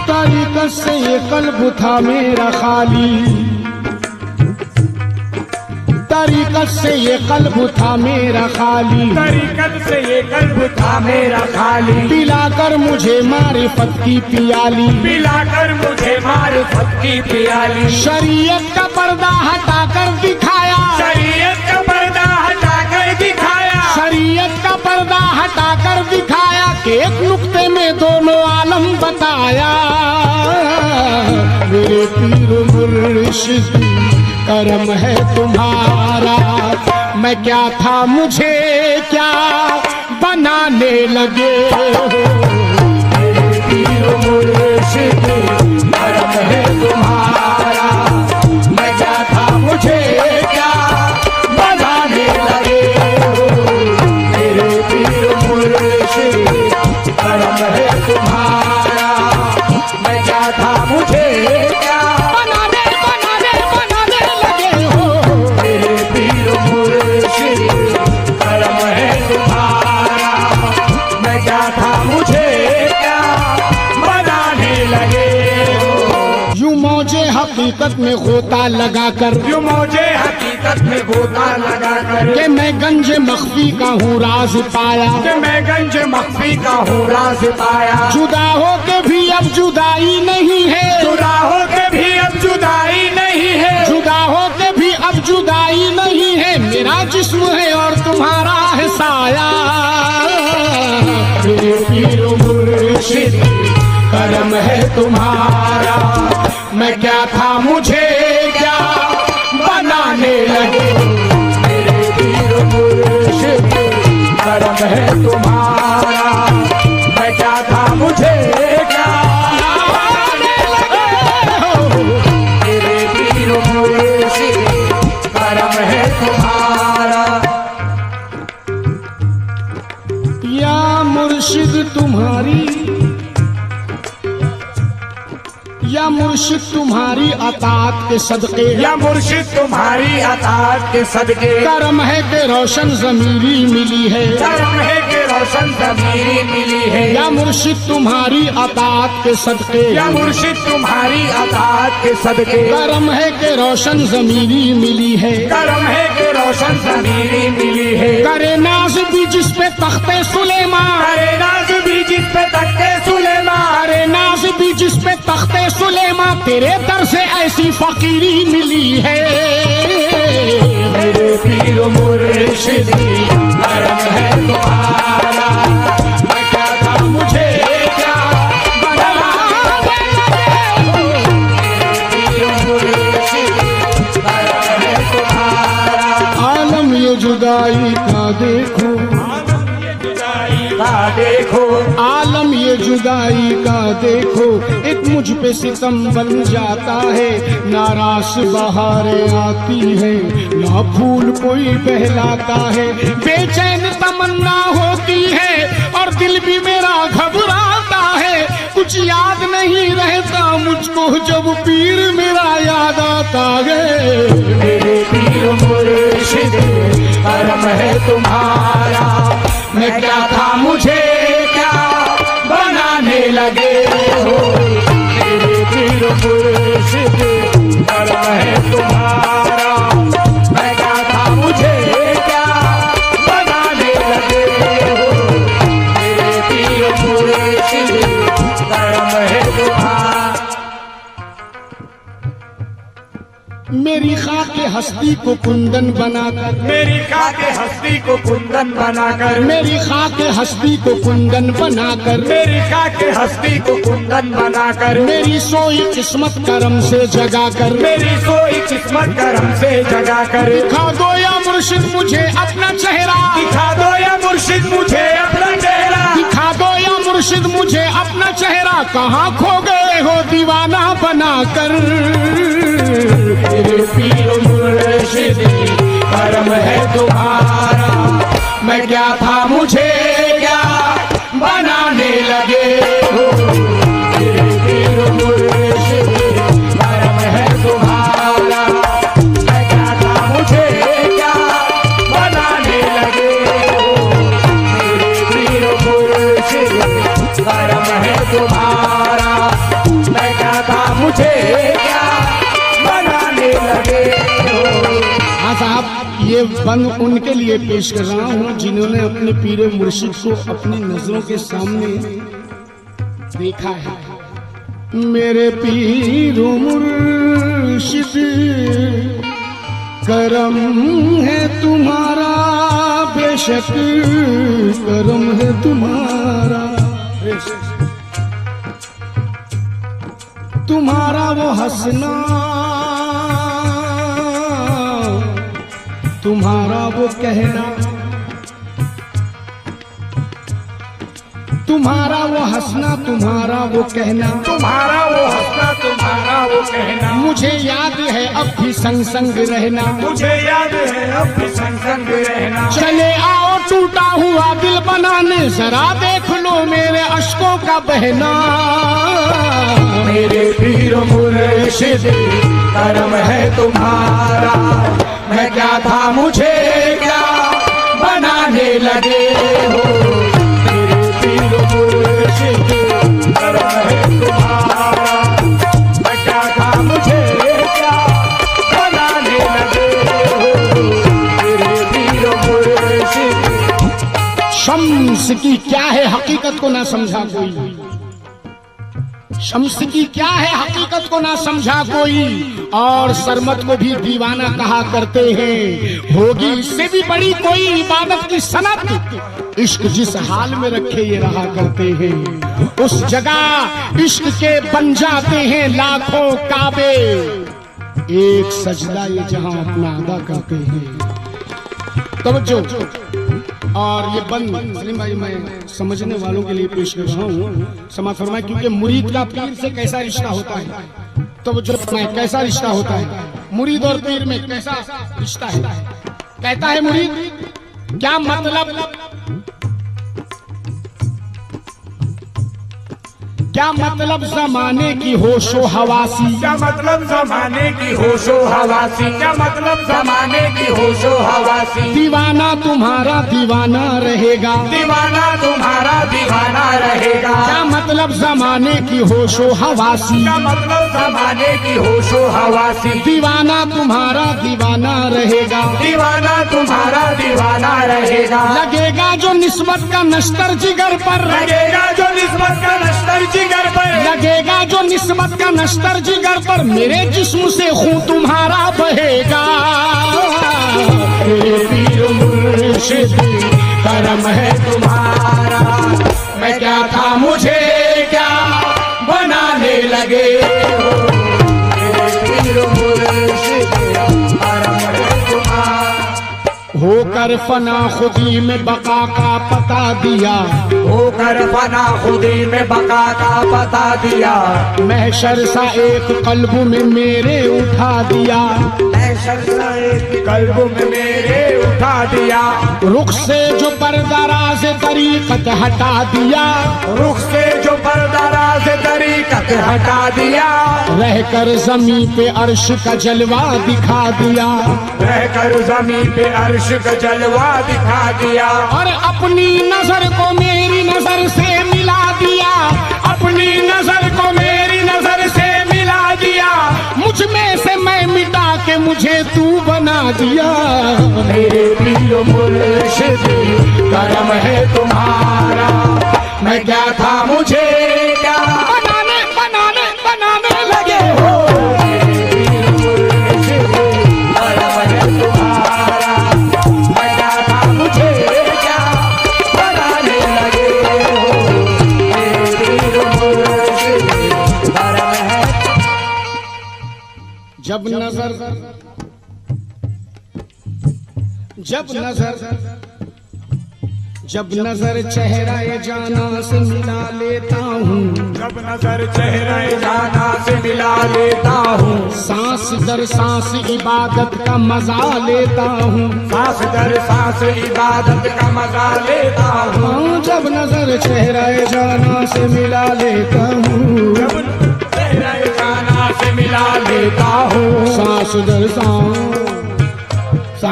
तरीकत से ये कल्ब था मेरा खाली, तरीकत से ये कल्ब था मेरा खाली, तरीकत से ये कल्ब था मेरा खाली। पिलाकर मुझे मारिफत की पियाली, पिलाकर मुझे मारिफत की पियाली। शरीयत का पर्दा हटाकर दिखाया, शरीयत का पर्दा हटाकर दिखाया, शरीयत का पर्दा हटाकर दिखाया कि एक नुक्ते में दोनों आलम बताया। मेरे पीर मुर्शिद करम है तुम्हारा, मैं क्या था मुझे क्या बनाने लगे हो। मेरे पीर मुर्शिद करम है तुम्हारा, मैं क्या था मुझे क्या बनाने लगे हो। मेरे पीर मुर्शिद करम है तुम्हारा, मैं क्या था मुझे क्या बनाने लगे हो। मेरे पीर मुर्शिद करम है तुम्हारा, मैं क्या था मुझे क्या बनाने लगे हो। यूं मौजे हकीकत में गोता लगाकर, यूं मुझे हकीकत में गोता लगा कर कि मैं गंज मख्फी का हूँ राज पाया। कि मैं गंज मख्फी का हूँ राज पाया। जुदा हो के भी अब जुदाई नहीं है, जुदा हो के भी अब जुदाई नहीं है, जुदा हो के भी अब जुदाई नहीं है। मेरा जिस्म है और तुम्हारा है साया। मेरे पीर मुर्शिद करम है तुम्हारा, मैं क्या था मुझे क्या बनाने लगे। मेरे पीर मुर्शिद करम है तुम्हारा, मैं क्या था मुझे क्या बनाने लगे हो। मेरे पीर मुर्शिद करम है तुम्हारा। या मुर्शिद तुम्हारी, या मुर्शिद तुम्हारी अतात के सदके, या मुर्शिद तुम्हारी अताअत के सदके करम है कि रोशन ज़मीरी मिली है। करम है कि रोशन ज़मीरी मिली है। या मुर्शिद तुम्हारी अतात के सदके, या मुर्शिद तुम्हारी अताअत के सदके करम है कि रोशन ज़मीरी मिली है। करम है कि रोशन ज़मीरी मिली है। करे नाज भी जिस पे तख्ते सुलेमान, करे नाज भी जिस पे तख्ते सुलेमान, करे नाज भी जिस पे तख्ते सुलेमान, तेरे दर से ऐसी फकीरी मिली है। मेरे पीर मुर्शिद करम है तुम्हारा, मैं क्या था मुझे क्या बनाने लगे हो। मेरे पीर मुर्शिद करम है तुम्हारा। आलम ये जुदाई का देखो, देखो आलम ये जुदाई का देखो, एक मुझ पे सितम बन जाता है। नारास बहारें आती है, ना फूल कोई बहलाता है। बेचैन तमन्ना होती है और दिल भी मेरा घबराता है। कुछ याद नहीं रहता मुझको जब पीर मेरा याद आता है। मेरे पीर मुर्शिद करम है तुम्हारा, मैं क्या था मुझे क्या बनाने लगे हो। मेरे पीर मुर्शिद करम है तुम्हारा, मैं क्या था मुझे क्या बनाने लगे हो। मेरे पीर मुर्शिद करम है तुम्हारा। मेरी खाके हस्ती को कुंदन बनाकर, मेरी खाके हस्ती को कुंदन बनाकर, मेरी खाके हस्ती को कुंदन बनाकर, मेरी खाके हस्ती को कुंदन बनाकर, मेरी सोई किस्मत करम से जगाकर, मेरी सोई किस्मत करम से जगाकर, दिखा दो या मुर्शिद मुझे अपना चेहरा, दिखा दो या मुर्शिद मुझे अपना चेहरा, दिखा दो या मुर्शिद मुझे अपना चेहरा। कहाँ खो गए हो दीवाना बनाकर। मेरे पीर मुर्शिद करम है तुम्हारा, मैं क्या था मुझे क्या बनाने लगे हो। मेरे पीर मुर्शिद करम है तुम्हारा, मैं क्या था मुझे क्या बनाने लगे हो। मेरे पीर मुर्शिद करम है तुम्हारा। मैं क्या था मुझे क्या बनाने लगे हो। हाँ साहब, ये बंद उनके लिए पेश कर रहा हूँ जिन्होंने अपने पीर मुर्शिद को अपनी नजरों के सामने देखा है। मेरे पीर मुर्शिद करम है तुम्हारा, बेशक करम है तुम्हारा, तुम्हारा वो हंसना, तुम्हारा वो कहना, तुम्हारा वो हंसना, तुम्हारा वो कहना, तुम्हारा वो हंसना, तुम्हारा वो कहना। मुझे याद है अब भी संग संग रहना, मुझे याद है अब भी संग संग रहना। चले आओ टूटा हुआ दिल बनाने, जरा देख लो मेरे अश्कों का बहना। मेरे पीर मुर्शिद करम है तुम्हारा। मैं क्या था मुझे क्या बनाने लगे हो। मेरे पीर मुर्शिद करम है तुम्हारा। मैं क्या था मुझे क्या बनाने लगे हो। मेरे पीर मुर्शिद। शम्स की क्या है हकीकत को ना समझा कोई, शम्स की क्या है हकीकत को ना समझा कोई, और सरमत को भी दीवाना कहा करते हैं। होगी इससे भी बड़ी कोई इबादत की सनत, इश्क जिस हाल में रखे ये रहा करते हैं। उस जगह इश्क के बन जाते हैं लाखों काबे, एक सजदा ये जहां अपना अदा करते हैं। तवज्जो। और ये बंद सलीम भाई मैं समझने वालों के लिए पेश कर रहा हूँ, समाज फरमाए, क्योंकि मुरीद का पीर से कैसा रिश्ता होता है, तो जो कैसा रिश्ता होता है मुरीद और पीर में, कैसा रिश्ता है। कहता है मुरीद क्या मतलब, क्या मतलब जमाने की होशो हवासी, क्या मतलब जमाने की होशो हवासी। क्या मतलब जमाने की होशो हवासी। दीवाना तुम्हारा दीवाना रहेगा, दीवाना तुम्हारा दीवाना रहेगा। क्या मतलब जमाने की होशो हवासी, क्या मतलब जमाने की होशो हवासी। दीवाना तुम्हारा दीवाना रहेगा, दीवाना तुम्हारा दीवाना रहेगा। लगेगा जो निस्बत का नश्तर जिगर पर, लगेगा जो निस्बत का नश्तर जिगर पर। लगेगा जो निस्बत का नश्तर जिगर पर, मेरे जिस्म से खून तुम्हारा बहेगा। मेरे पीर मुर्शिद करम है तुम्हारा। मैं क्या था मुझे क्या बनाने लगे हो। मेरे पीर मुर्शिद करम है तुम्हारा। होकर फना खुदी में बका का पता दिया, होकर फना खुदी में बका का पता दिया। महशर सा एक कल्ब में मेरे उठा दिया, कल्ब में मेरे उठा दिया। रुख से जो पर्दाराज तरीकत हटा दिया, रुख से जो पर्दाराज तरीकत हटा दिया। रहकर जमी पे अर्श का जलवा दिखा दिया, रहकर जमी पे अर्श का जलवा दिखा दिया। और अपनी नजर को मेरी नजर से मिला दिया, अपनी नजर को मेरी नजर से मिला दिया। मुझ में से मैं मिटा के मुझे तू बना दिया। मेरे पीर मुर्शिद करम है तुम्हारा। मैं क्या था मुझे क्या बनाने बनाने बनाने लगे हो। मेरे पीर मुर्शिद करम है तुम्हारा। मैं क्या था मुझे क्या बनाने लगे हो। मेरे पीर मुर्शिद करम है। जब नजर जब नजर चेहरा जाना से मिला लेता हूँ, जब नजर चेहरा जाना से मिला लेता हूँ। सांस दर सांस इबादत का मजा लेता हूँ, सांस दर सांस इबादत का मजा लेता हूँ। जब नजर चेहरा जाना से मिला लेता हूँ, जब चेहरा जाना से मिला लेता हूँ। सांस दर सांस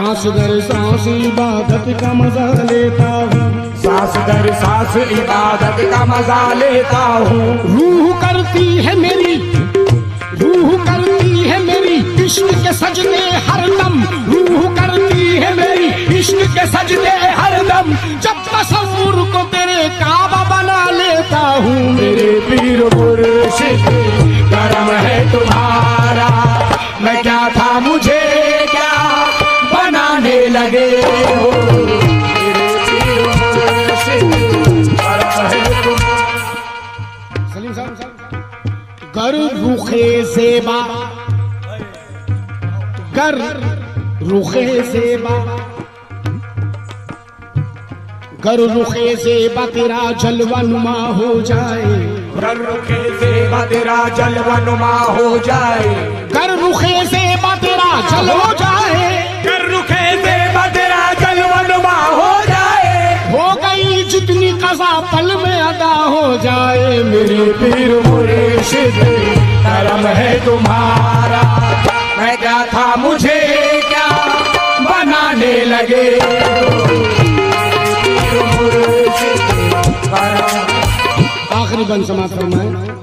सांस दर सांस इबादत का मजा लेता हूँ, सांस दर सांस इबादत का मजा लेता हूँ। रूह करती है मेरी इश्क के सजदे हरदम, रूह करती है मेरी इश्क के सजदे हरदम, जब तसव्वुर को तेरे काबा बना लेता हूँ। मेरे पीर मुर्शिद करम है तुम्हारा, मैं क्या था मुझे क्या बनाने लगे हो। मेरे पीर मुर्शिद करम है तुम्हारा। सलीम साहब, गर रुखे ज़ेबा, गर रुखे ज़ेबा, गर रुखे ज़ेबा तेरा जलवा नुमा हो जाए, गर रुखे ज़ेबा तेरा जलवा नुमा हो जाए, गर रुखे ज़ेबा तेरा जल हो जाए, गर रुखे ज़ेबा तेरा जलवा नुमा हो जाए। हो गई जितनी कज़ा पल में अदा हो जाए। मेरे पीर मुर्शिद करम है तुम्हारा, मैं क्या था मुझे क्या बनाने लगे हो। पीर मुर्शिद करम। आखिरी बंद समाप्त फरमाए।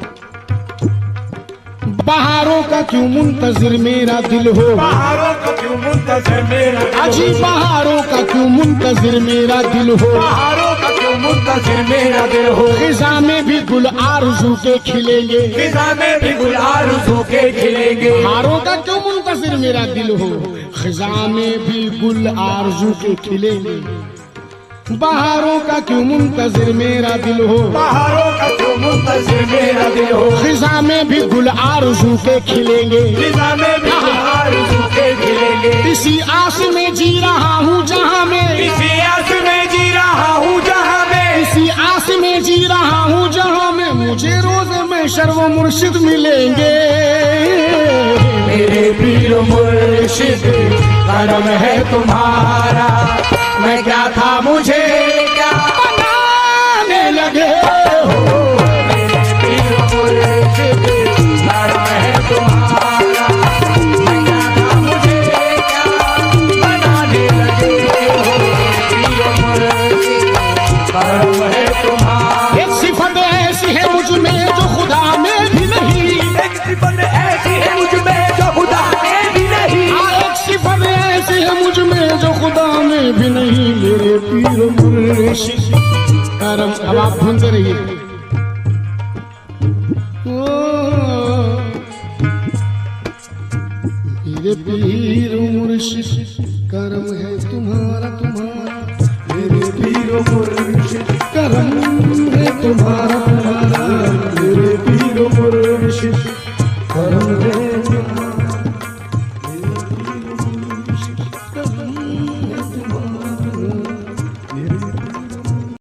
बहारों का क्यों मुंतजिर मेरा दिल हो, बहारों का क्यों मुंतजिर मेरा दिल हो, अजी बहारों का क्यों मुंतजिर मेरा दिल हो, बहारों का क्यों मुंतजिर मेरा दिल हो। खिज़ा में भी गुल आरज़ू के खिलेंगे, खिज़ा में भी गुल आरज़ू के खिलेंगे। बहारों का क्यों मुंतजिर मेरा दिल हो, खिज़ा में भी गुल आरज़ू के खिलेंगे। बहारों का क्यों मुंतजिर मेरा दिल हो, बहारों का क्यों मुंतजिर मेरा दिल हो, खिज़ा में भी गुल आरज़ू के खिलेंगे, खिज़ा में भी गुल आरज़ू के खिलेंगे। इसी आस में जी रहा हूँ जहाँ में, इसी आस में जी रहा हूँ जहाँ में, इसी आस में जी रहा हूँ जहाँ में मुझे रोज़ में शर्व मुर्शिद मिलेंगे। मेरे पीर मुर्शिद करम है तुम्हारा, मैं क्या था मुझे क्या बनाने लगे हो। मेरे पीर मुर्शिद करम है तुम्हारा, मैं क्या था मुझे क्या बनाने लगे हो। पीर मुर्शिद करम है तुम्हारा। एक सिफत ऐसी है मुझ में जो खुदा में भी नहीं, एक सिफत ऐसी है मुझ में जो खुदा में भी नहीं, एक सिफत ऐसी है मुझ में जो खुदा में भी नहीं। मेरे पीर मुर्शिद करम। अब आप ढूंढते रहिए। मेरे पीर मुर्शिद करम है तुम्हारा, तुम्हारा मेरे पीर मुर्शिद करम है तुम्हारा, तुम्हारा मेरे पीर मुर्शिद करम है